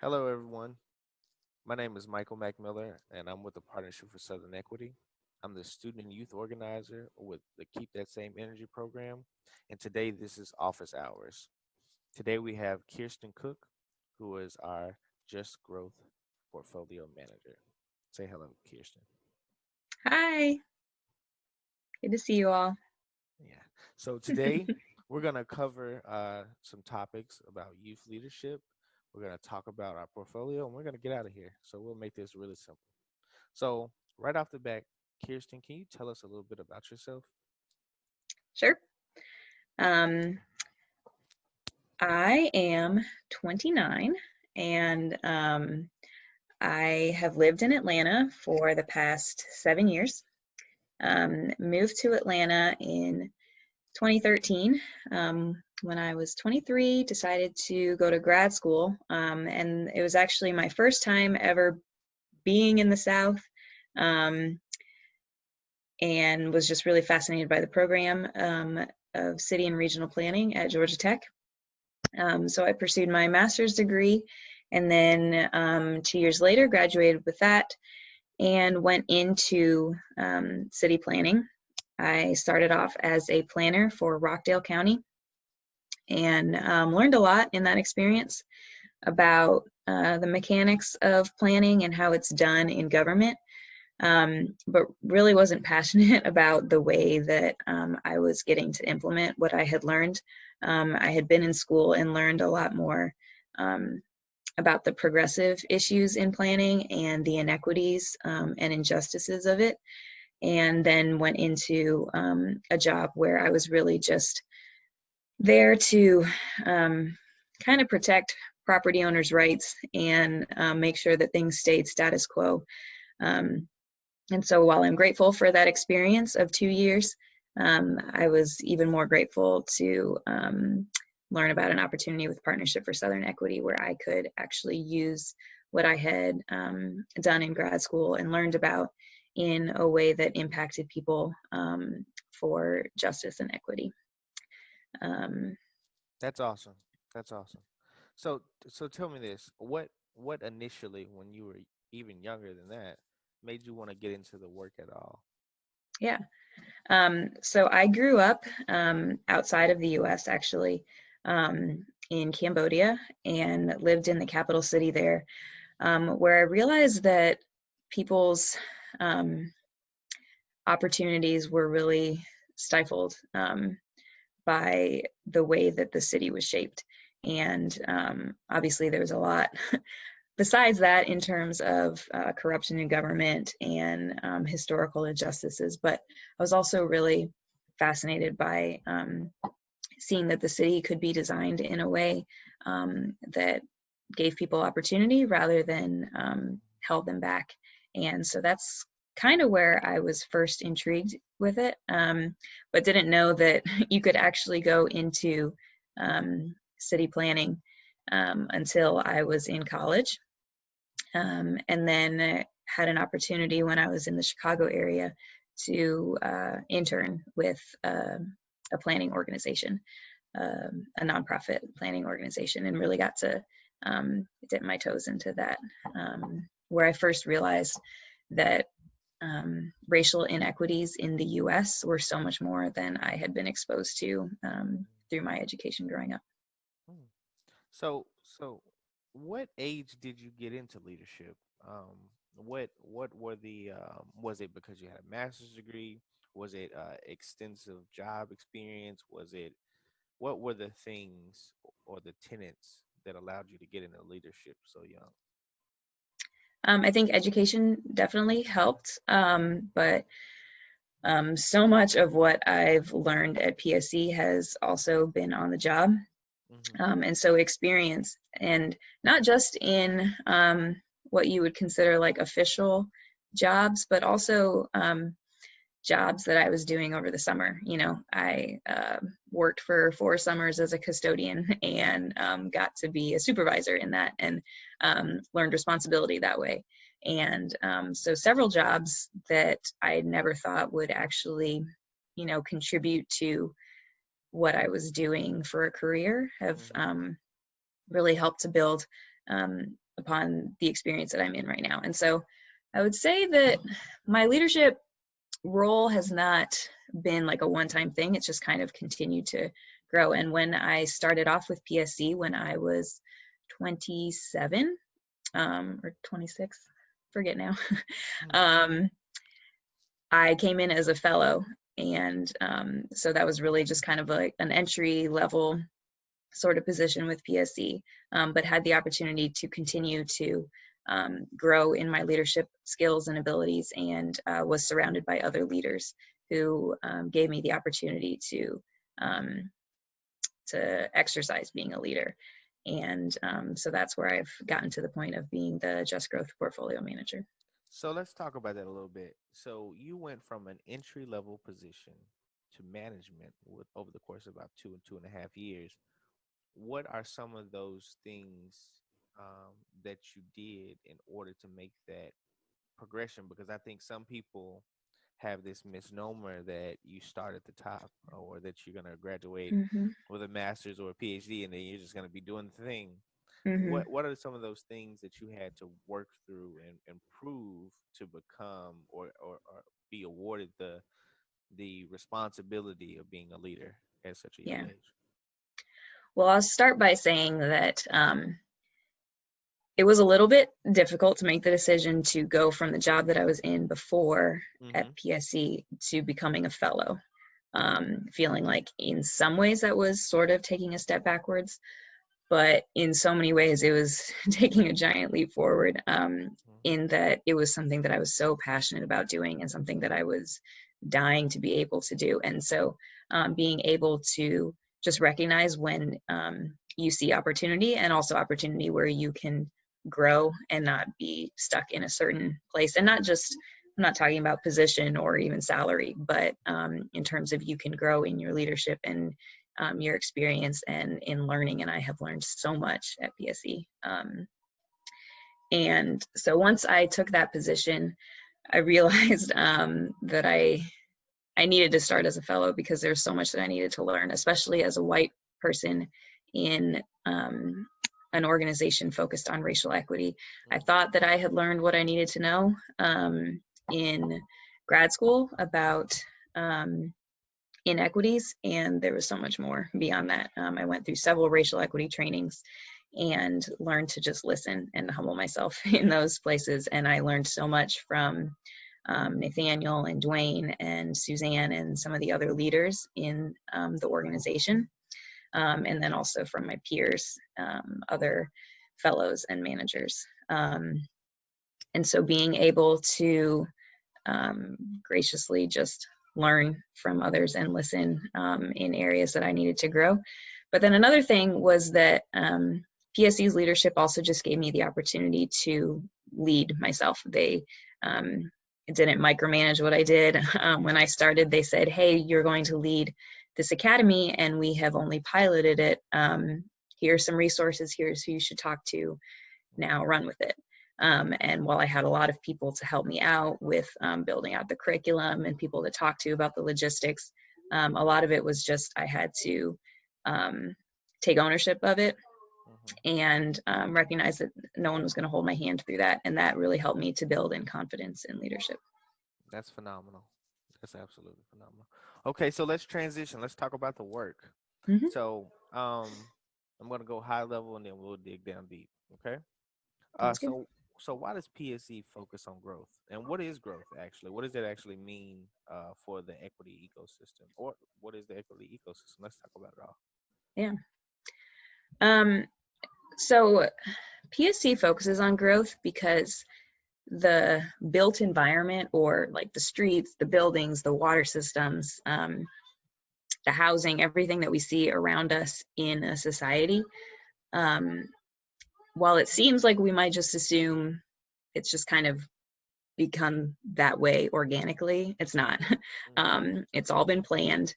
Hello, everyone. My name is Michael MacMiller, and I'm with the Partnership for Southern Equity. I'm the student and youth organizer with the Keep That Same Energy program, and today this is Office Hours. Today we have Kirsten Cook, who is our Just Growth Portfolio Manager. Say hello, Kirsten. Hi, good to see you all. Yeah. So today we're going to cover some topics about youth leadership. We're going to talk about our portfolio, and we're going to get out of here. So we'll make this really simple. So, right off the bat, Kirsten, can you tell us a little bit about yourself? Sure. Um, I am 29 and I have lived in Atlanta for the past 7 years. Moved to Atlanta in 2013 when I was 23, decided to go to grad school. And it was actually my first time ever being in the South. Um, and was just really fascinated by the program of city and regional planning at Georgia Tech. So I pursued my master's degree and then 2 years later graduated with that and went into city planning. I started off as a planner for Rockdale County and learned a lot in that experience about the mechanics of planning and how it's done in government, but really wasn't passionate about the way that I was getting to implement what I had learned. I had been in school and learned a lot more um, about the progressive issues in planning and the inequities and injustices of it, and then went into a job where I was really just there to kind of protect property owners' rights and make sure that things stayed status quo. Um, and so while I'm grateful for that experience of 2 years, I was even more grateful to learn about an opportunity with Partnership for Southern Equity where I could actually use what I had done in grad school and learned about in a way that impacted people for justice and equity. Um, That's awesome. That's awesome. So tell me this: what initially, when you were even younger than that, made you want to get into the work at all? yeah. So I grew up outside of the US actually, in Cambodia, and lived in the capital city there, where I realized that people's um, opportunities were really stifled by the way that the city was shaped. And obviously, there was a lot besides that in terms of corruption in government and historical injustices. But I was also really fascinated by seeing that the city could be designed in a way that gave people opportunity rather than held them back. And so that's kind of where I was first intrigued with it, but didn't know that you could actually go into city planning until I was in college. And then had an opportunity when I was in the Chicago area to intern with a planning organization, a nonprofit planning organization, and really got to dip my toes into that, where I first realized that racial inequities in the US were so much more than I had been exposed to through my education growing up. Hmm. So, what age did you get into leadership? What were the was it because you had a master's degree? Was it extensive job experience? Was it what were the things or the tenets that allowed you to get into leadership so young? I think education definitely helped, but so much of what I've learned at PSC has also been on the job. Hmm. And so experience, and not just in what you would consider like official jobs, but also jobs that I was doing over the summer. You know, I worked for 4 summers as a custodian and got to be a supervisor in that and learned responsibility that way. And so several jobs that I never thought would actually, contribute to what I was doing for a career have Hmm. really helped to build upon the experience that I'm in right now. And so I would say that my leadership role has not been like a one-time thing. It's just kind of continued to grow. And when I started off with PSC when I was 27 or 26, forget now, I came in as a fellow. And so that was really just kind of like an entry level sort of position with PSC, but had the opportunity to continue to grow in my leadership skills and abilities, and was surrounded by other leaders who gave me the opportunity to exercise being a leader. And so that's where I've gotten to the point of being the Just Growth portfolio manager. So let's talk about that a little bit. So you went from an entry level position to management with over the course of about 2.5 years. What are some of those things that you did in order to make that progression? Because I think some people have this misnomer that you start at the top, or that you're going to graduate Mm-hmm. with a master's or a PhD and then you're just going to be doing the thing. Mm-hmm. What are some of those things that you had to work through and improve to become, or be awarded the responsibility of being a leader at such a young Yeah. age? Well, I'll start by saying that it was a little bit difficult to make the decision to go from the job that I was in before Mm-hmm. at PSC to becoming a fellow. Feeling like in some ways that was sort of taking a step backwards, but in so many ways it was taking a giant leap forward, in that it was something that I was so passionate about doing and something that I was dying to be able to do. And so being able to just recognize when you see opportunity, and also opportunity where you can grow and not be stuck in a certain place. And not just, I'm not talking about position or even salary, but in terms of you can grow in your leadership and your experience and in learning. And I have learned so much at PSE. And so once I took that position, I realized that I needed to start as a fellow, because there's so much that I needed to learn, especially as a white person in an organization focused on racial equity. I thought that I had learned what I needed to know in grad school about inequities, and there was so much more beyond that. I went through several racial equity trainings and learned to just listen and humble myself in those places. And I learned so much from Nathaniel and Dwayne and Suzanne and some of the other leaders in the organization. And then also from my peers, other fellows and managers. And so being able to graciously just learn from others and listen in areas that I needed to grow. But then another thing was that PSE's leadership also just gave me the opportunity to lead myself. They didn't micromanage what I did. When I started, they said, hey, you're going to lead this academy and we have only piloted it. Here's some resources, here's who you should talk to, now run with it. And while I had a lot of people to help me out with building out the curriculum and people to talk to about the logistics, a lot of it was just I had to take ownership of it and recognize that no one was going to hold my hand through that. And that really helped me to build in confidence in leadership. That's phenomenal. That's absolutely phenomenal. Okay, so let's transition. Let's talk about the work. Mm-hmm. So, I'm going to go high level and then we'll dig down deep. Okay. Sounds good. So why does PSE focus on growth, and what is growth actually? What does that actually mean for the equity ecosystem, or what is the equity ecosystem? Let's talk about it all. Yeah. So PSC focuses on growth because the built environment, or like the streets, the buildings, the water systems, the housing, everything that we see around us in a society, while it seems like we might just assume it's just kind of become that way organically, it's not. It's all been planned,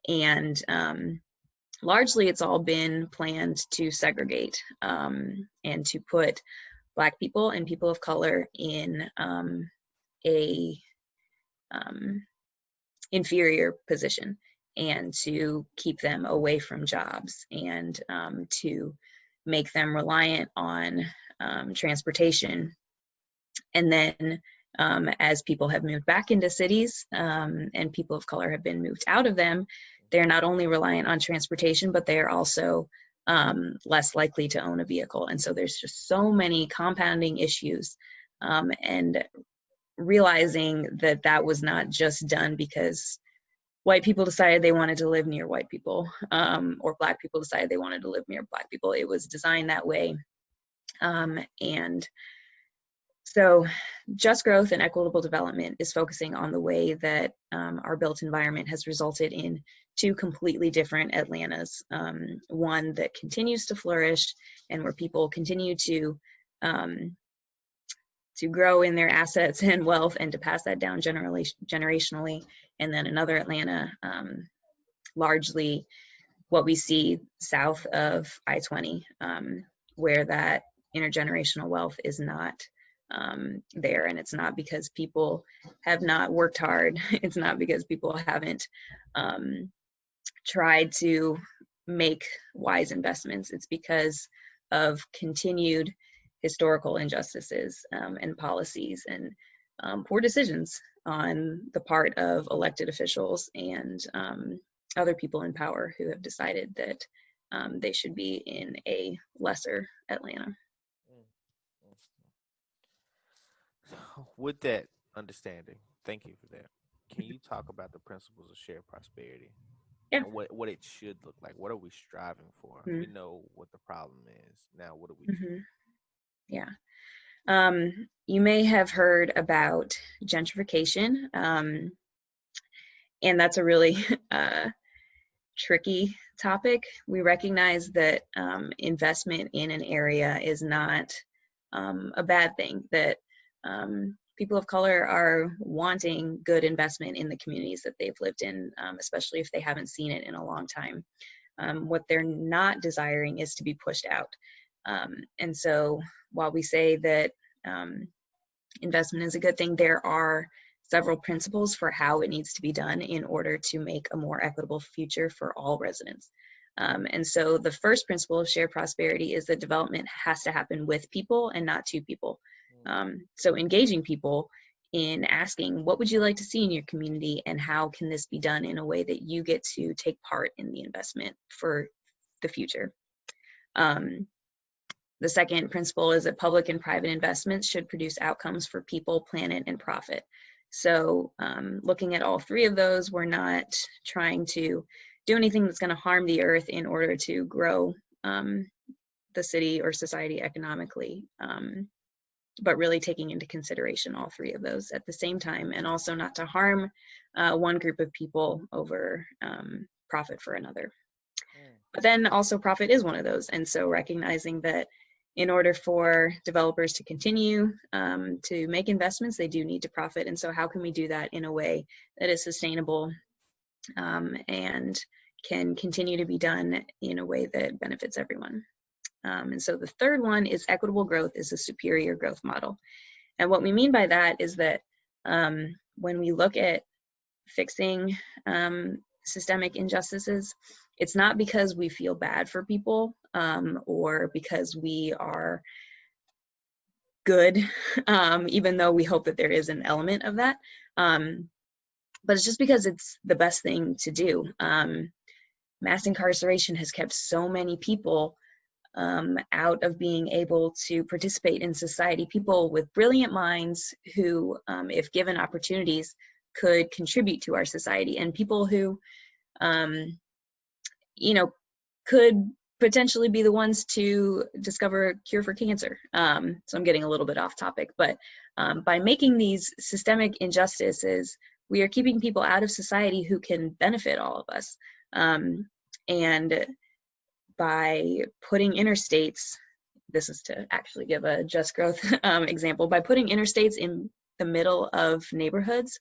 and largely it's all been planned to segregate and to put Black people and people of color in a inferior position, and to keep them away from jobs, and to make them reliant on transportation. And then as people have moved back into cities and people of color have been moved out of them, they're not only reliant on transportation, but they are also less likely to own a vehicle. And so there's just so many compounding issues, and realizing that that was not just done because white people decided they wanted to live near white people, or Black people decided they wanted to live near Black people. It was designed that way. And so just growth and equitable development is focusing on the way that our built environment has resulted in two completely different Atlantas. One that continues to flourish and where people continue to grow in their assets and wealth and to pass that down generationally. And then another Atlanta, largely what we see south of I-20, where that intergenerational wealth is not there. And it's not because people have not worked hard. It's not because people haven't tried to make wise investments. It's because of continued historical injustices and policies and poor decisions on the part of elected officials and other people in power who have decided that they should be in a lesser Atlanta. With that understanding, thank you for that. Can you talk about the principles of shared prosperity? Yeah. And what it should look like? What are we striving for? Mm-hmm. We know what the problem is. Now, what do we do? Yeah. You may have heard about gentrification, and that's a really tricky topic. We recognize that investment in an area is not a bad thing, that people of color are wanting good investment in the communities that they've lived in, especially if they haven't seen it in a long time. What they're not desiring is to be pushed out. And so while we say that investment is a good thing, there are several principles for how it needs to be done in order to make a more equitable future for all residents. And so the first principle of shared prosperity is that development has to happen with people and not to people. So engaging people in asking, what would you like to see in your community and how can this be done in a way that you get to take part in the investment for the future. The second principle is that public and private investments should produce outcomes for people, planet, and profit. So looking at all three of those, we're not trying to do anything that's going to harm the earth in order to grow the city or society economically, but really taking into consideration all three of those at the same time, and also not to harm one group of people over profit for another. But then also profit is one of those. And so recognizing that in order for developers to continue to make investments, they do need to profit. And so how can we do that in a way that is sustainable and can continue to be done in a way that benefits everyone? And so the third one is equitable growth is a superior growth model. And what we mean by that is that when we look at fixing systemic injustices, it's not because we feel bad for people or because we are good, even though we hope that there is an element of that. But it's just because it's the best thing to do. Mass incarceration has kept so many people out of being able to participate in society, people with brilliant minds who, if given opportunities, could contribute to our society, and people who could potentially be the ones to discover a cure for cancer. So I'm getting a little bit off topic, but by making these systemic injustices, we are keeping people out of society who can benefit all of us. And by putting interstates, this is to actually give a just growth example, by putting interstates in the middle of neighborhoods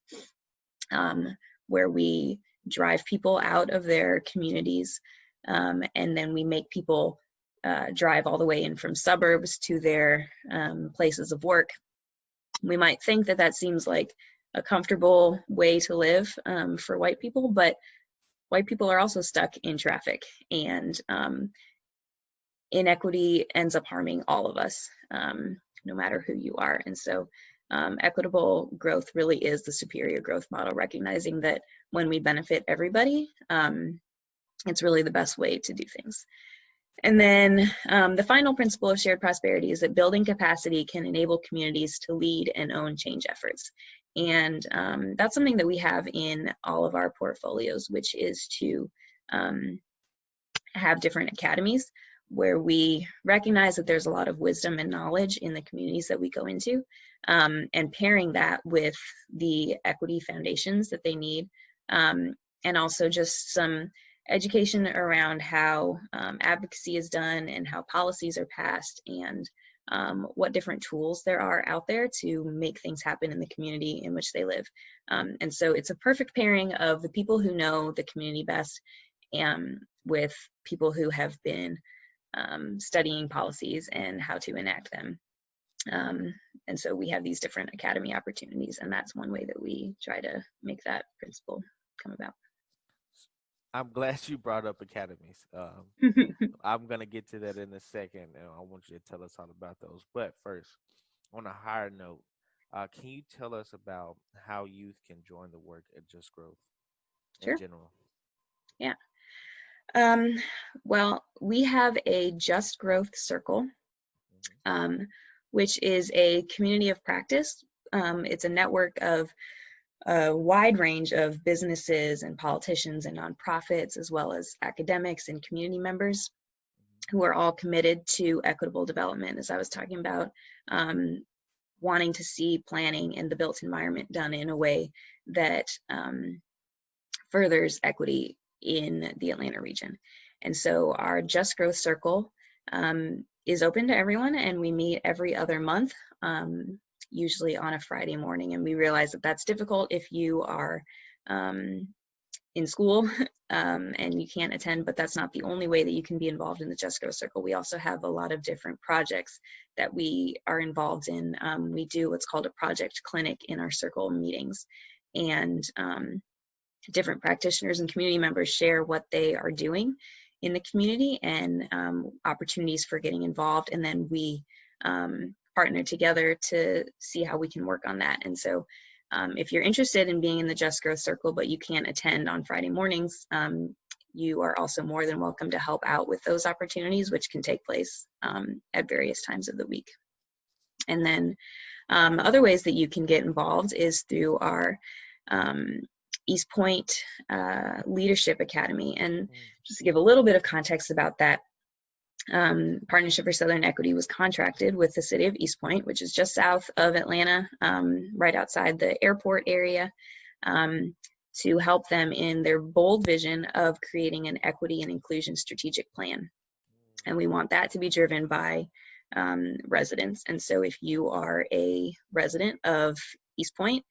where we drive people out of their communities, and then we make people drive all the way in from suburbs to their places of work. We might think that that seems like a comfortable way to live for white people, but white people are also stuck in traffic. And inequity ends up harming all of us, no matter who you are. And so equitable growth really is the superior growth model, recognizing that when we benefit everybody, it's really the best way to do things. And then the final principle of shared prosperity is that building capacity can enable communities to lead and own change efforts. And that's something that we have in all of our portfolios, which is to have different academies where we recognize that there's a lot of wisdom and knowledge in the communities that we go into, and pairing that with the equity foundations that they need, and also just some education around how advocacy is done and how policies are passed, and what different tools there are out there to make things happen in the community in which they live. And so it's a perfect pairing of the people who know the community best with people who have been studying policies and how to enact them. And so we have these different academy opportunities, and that's one way that we try to make that principle come about. I'm glad you brought up academies. I'm gonna get to that in a second, and I want you to tell us all about those. But first, on a higher note, can you tell us about how youth can join the work at Just Growth in Sure. general? Yeah. Well, we have a Just Growth Circle, which is a community of practice. It's a network of a wide range of businesses and politicians and nonprofits, as well as academics and community members who are all committed to equitable development, as I was talking about, wanting to see planning and the built environment done in a way that furthers equity in the Atlanta region. And so our Just Growth Circle is open to everyone, and we meet every other month, usually on a Friday morning. And we realize that that's difficult if you are in school and you can't attend, but that's not the only way that you can be involved in the Just Growth Circle. We also have a lot of different projects that we are involved in. We do what's called a project clinic in our circle meetings, and different practitioners and community members share what they are doing in the community and opportunities for getting involved. And then we partner together to see how we can work on that. And so if you're interested in being in the Just Growth Circle, but you can't attend on Friday mornings, you are also more than welcome to help out with those opportunities, which can take place at various times of the week. And then other ways that you can get involved is through our East Point Leadership Academy. And just to give a little bit of context about that, Partnership for Southern Equity was contracted with the city of East Point, which is just south of Atlanta, right outside the airport area, to help them in their bold vision of creating an equity and inclusion strategic plan. And we want that to be driven by residents. And so if you are a resident of East Point,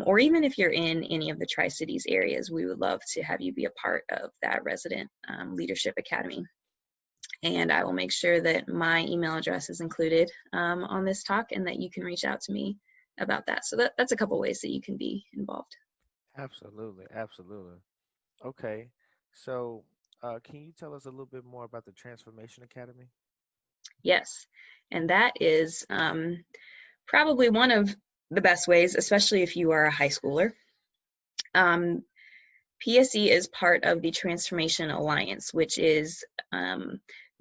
or even if you're in any of the Tri-Cities areas, we would love to have you be a part of that resident leadership academy. And I will make sure that my email address is included on this talk, and that you can reach out to me about that. So that's a couple ways that you can be involved. Absolutely, absolutely. Okay, so can you tell us a little bit more about the Transformation Academy? Yes, and that is probably one of the best ways, especially if you are a high schooler. PSE is part of the Transformation Alliance, which is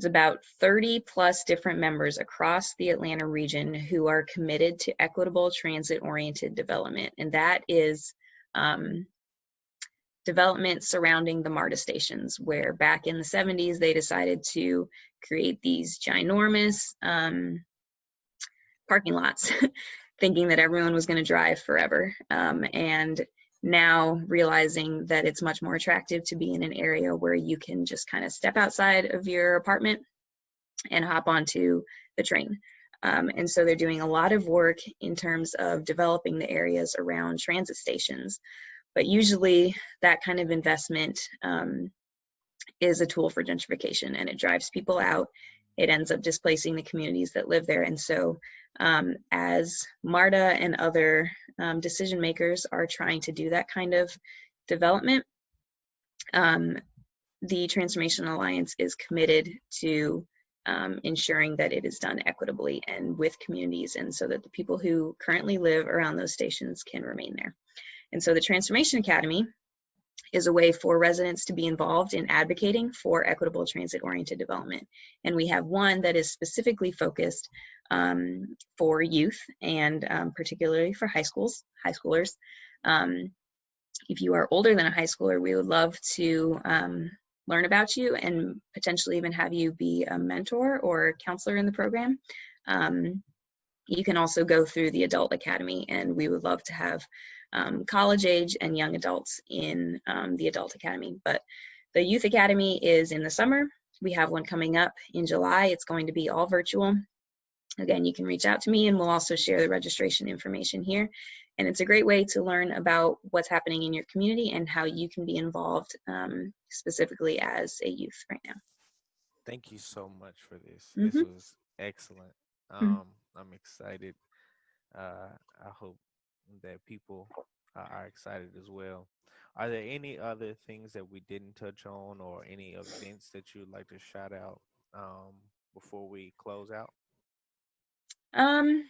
about 30 plus different members across the Atlanta region who are committed to equitable transit-oriented development. And that is development surrounding the MARTA stations, where back in the 70s, they decided to create these ginormous parking lots, thinking that everyone was going to drive forever. And now realizing that it's much more attractive to be in an area where you can just kind of step outside of your apartment and hop onto the train. And so they're doing a lot of work in terms of developing the areas around transit stations. But usually that kind of investment is a tool for gentrification, and it drives people out. It ends up displacing the communities that live there. And so as MARTA and other decision makers are trying to do that kind of development, the Transformation Alliance is committed to ensuring that it is done equitably and with communities, and so that the people who currently live around those stations can remain there. And so the Transformation Academy is a way for residents to be involved in advocating for equitable transit-oriented development. And we have one that is specifically focused for youth, and particularly for high schoolers. If you are older than a high schooler, we would love to learn about you and potentially even have you be a mentor or counselor in the program. You can also go through the Adult Academy, and we would love to have college age and young adults in the Adult Academy. But the Youth Academy is in the summer. We have one coming up in July. It's going to be all virtual. Again, you can reach out to me, and we'll also share the registration information here. And it's a great way to learn about what's happening in your community and how you can be involved specifically as a youth right now. Thank you so much for this. This Mm-hmm. was excellent. I'm excited. I hope that people are excited as well. Are there any other things that we didn't touch on, or any events that you'd like to shout out before we close out? Um,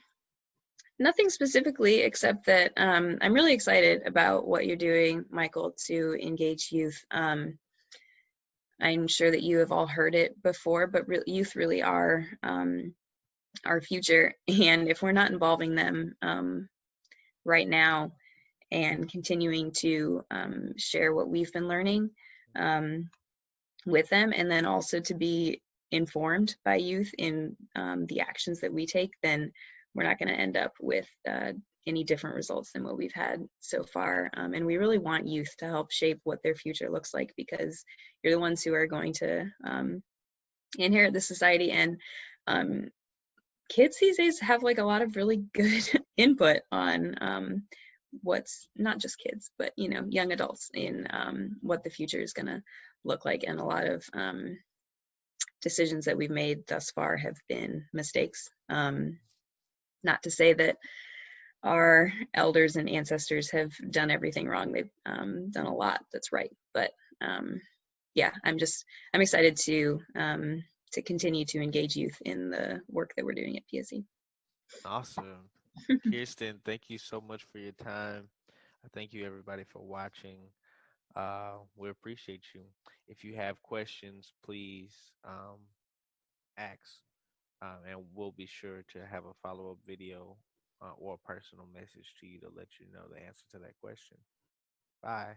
Nothing specifically, except that I'm really excited about what you're doing, Michael, to engage youth. I'm sure that you have all heard it before, but youth really are our future. And if we're not involving them right now and continuing to share what we've been learning with them, and then also to be informed by youth in the actions that we take, then we're not going to end up with any different results than what we've had so far. And we really want youth to help shape what their future looks like, because you're the ones who are going to inherit the society. And kids these days have like a lot of really good input on what's, not just kids, but young adults, in what the future is going to look like. And a lot of decisions that we've made thus far have been mistakes. Not to say that our elders and ancestors have done everything wrong. They've done a lot that's right. But yeah, I'm excited to continue to engage youth in the work that we're doing at PSE. Awesome. Kirsten, thank you so much for your time. Thank you, everybody, for watching. We appreciate you. If you have questions, please ask, and we'll be sure to have a follow-up video or a personal message to you to let you know the answer to that question. Bye.